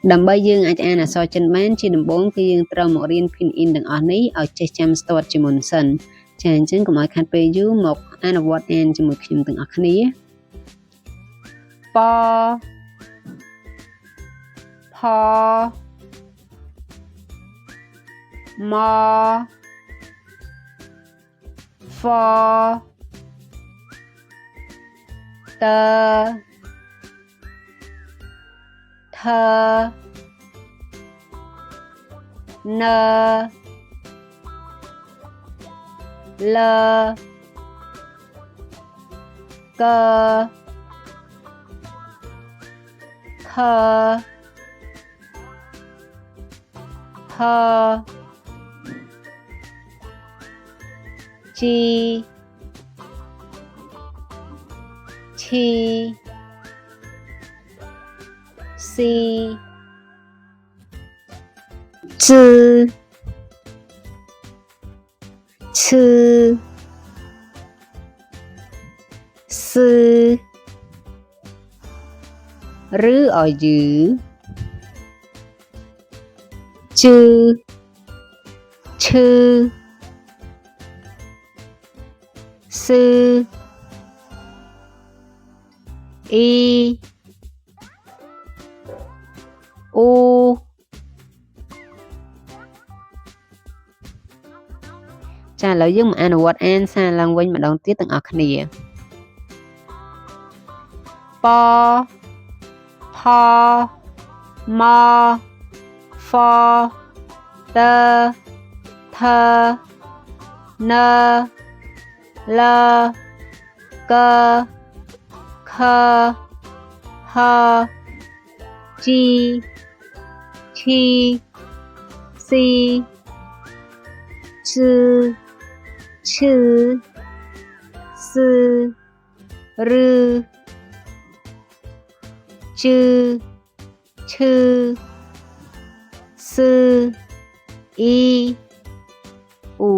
ដើម្បីយើងអាចអានអក្សរចិនបានជាដំបូងគឺយើងត្រូវមករៀន pin in ទាំងអស់នេះឲ្យចេះចាំ start ជាមុនសិនចាអញ្ចឹងកុំឲ្យខាត់ពេលយូរមកអនុវត្តអានជាមួយខ្ញុំទាំងអស់គ្នាប៉ផម៉ហ្វតថណលកខហជីឈីស៊ីជឺឈឺសឺឬឲ្យយឺជឺឈឺសឺអ៊ីអូចាឥឡូវយើងមកអនុវត្តអានសារឡើងវិញម្ដងទៀតទាំងអស់គ្នាប៉ផម៉ហ្វតថណលកខហជីឈីស៊ីជឺឈឺសឺឬជឺឈឺសឺអ៊ីអូ